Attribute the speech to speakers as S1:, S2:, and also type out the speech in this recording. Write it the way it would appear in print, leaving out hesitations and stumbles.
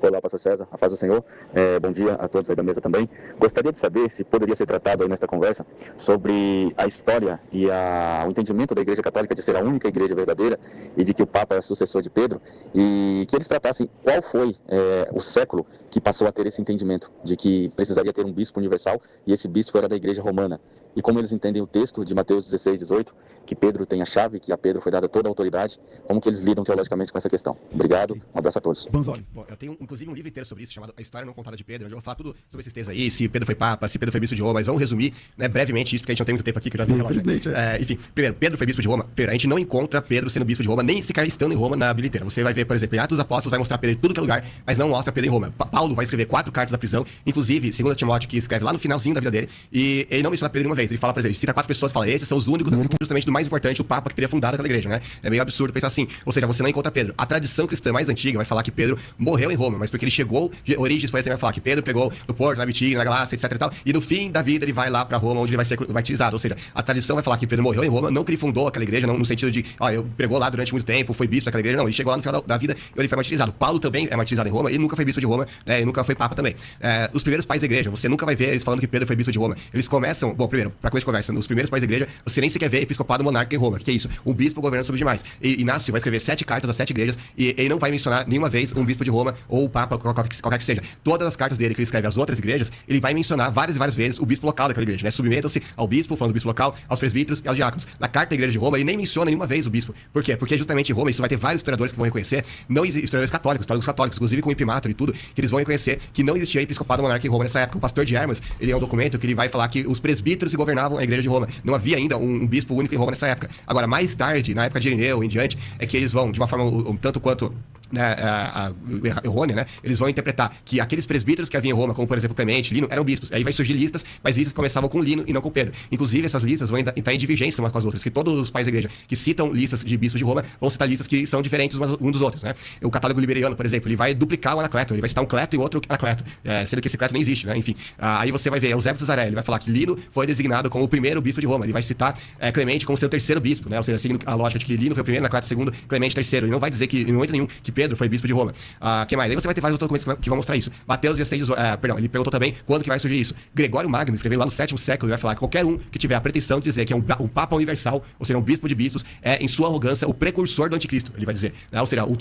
S1: Olá, pastor César, a paz do Senhor. Bom dia a todos aí da mesa também. Gostaria de saber se poderia ser tratado aí nesta conversa sobre a história e o entendimento da Igreja Católica de ser a única igreja verdadeira e de que o Papa é sucessor de Pedro, e que eles tratassem qual foi o século que passou a ter esse entendimento de que precisaria ter um bispo universal e esse bispo era da Igreja Romana. E como eles entendem o texto de Mateus 16, 18, que Pedro tem a chave, que a Pedro foi dada toda a autoridade, como que eles lidam teologicamente com essa questão. Obrigado, um abraço a todos.
S2: Banzoli. Bom, eu tenho inclusive um livro inteiro sobre isso, chamado A História Não Contada de Pedro, onde eu vou falar tudo sobre esses textos aí, se Pedro foi Papa, se Pedro foi Bispo de Roma, mas vamos resumir, né, brevemente isso, porque a gente não tem muito tempo aqui, que eu já vi relógio, né? Enfim, primeiro, Pedro foi Bispo de Roma. Primeiro, a gente não encontra Pedro sendo Bispo de Roma, nem sequer estando em Roma na Bíblia inteira. Você vai ver, por exemplo, em Atos dos Apóstolos, vai mostrar Pedro em tudo que é lugar, mas não mostra Pedro em Roma. Paulo vai escrever 4 cartas da prisão, inclusive, segundo Timóteo, que escreve lá no finalzinho da vida dele, e ele não menciona Pedro uma vez, ele fala, por exemplo, ele cita 4 pessoas, fala, esses são os únicos, justamente do mais importante, o Papa que teria fundado aquela igreja, né? É meio absurdo pensar assim, ou seja, você não encontra Pedro. A tradição cristã mais antiga vai falar que Pedro morreu em Roma, mas porque ele chegou, Orígenes, por exemplo, vai falar que Pedro pegou no Porto, na Bitínia, na Galácia, etc e tal, e no fim da vida ele vai lá pra Roma, onde ele vai ser martirizado, ou seja, a tradição vai falar que Pedro morreu em Roma, não que ele fundou aquela igreja, não no sentido de, ele pregou lá durante muito tempo, foi bispo daquela igreja, não, ele chegou lá no final da vida e ele foi martirizado. Paulo também é martirizado em Roma, ele nunca foi bispo de Roma, né, ele nunca foi papa também. Os primeiros pais da igreja, você nunca vai ver eles falando que Pedro foi bispo de Roma. Eles começam, bom, primeiro, pra começar a conversa, nos primeiros pais da igreja, você nem sequer vê episcopado monarca em Roma. Que é isso? Um bispo governando sobre demais. Inácio vai escrever 7 cartas a 7 igrejas e ele não vai mencionar nenhuma vez um bispo de Roma ou o papa, qualquer que seja. Todas as cartas dele que ele escreve às outras igrejas, ele vai mencionar várias e várias vezes o bispo local daquela igreja, né? Submetam-se ao bispo, falando do bispo local, aos presbíteros e aos diáconos. Na carta da igreja de Roma, ele nem menciona nenhuma vez o bispo. Por quê? Porque justamente em Roma, isso vai ter vários historiadores que vão reconhecer, não historiadores católicos, inclusive com o imprimatur e tudo, que eles vão reconhecer que não existia episcopado monarca em Roma nessa época. O pastor de Hermas, ele é um documento que ele vai falar que os presbíteros se governavam a igreja de Roma. Não havia ainda um bispo único em Roma nessa época. Agora, mais tarde, na época de Irineu em diante, é que eles vão, de uma forma um tanto quanto errônea, né? Eles vão interpretar que aqueles presbíteros que haviam em Roma, como por exemplo Clemente, Lino, eram bispos. Aí vai surgir listas, mas listas começavam com Lino e não com Pedro. Inclusive, essas listas vão entrar em divergência umas com as outras, que todos os pais da igreja que citam listas de bispos de Roma vão citar listas que são diferentes um dos outros, né? O catálogo liberiano, por exemplo, ele vai duplicar o Anacleto, ele vai citar um Cleto e outro Anacleto, sendo que esse Cleto nem existe, né? Enfim, aí você vai ver Eusébio de Cesaré, ele vai falar que Lino foi designado como o primeiro bispo de Roma, ele vai citar Clemente como seu terceiro bispo, né? Ou seja, seguindo a lógica de que Lino foi o primeiro, Anacleto segundo, Clemente terceiro. Ele não vai dizer que, em momento nenhum, que Pedro foi bispo de Roma. Que mais? Aí você vai ter vários outros documentos que vão mostrar isso. Mateus 16, ele perguntou também quando que vai surgir isso. Gregório Magno escreveu lá no 7º século, ele vai falar que qualquer um que tiver a pretensão de dizer que é um Papa universal, ou seja, um bispo de bispos, é, em sua arrogância, o precursor do anticristo, ele vai dizer, né? Ou seja, o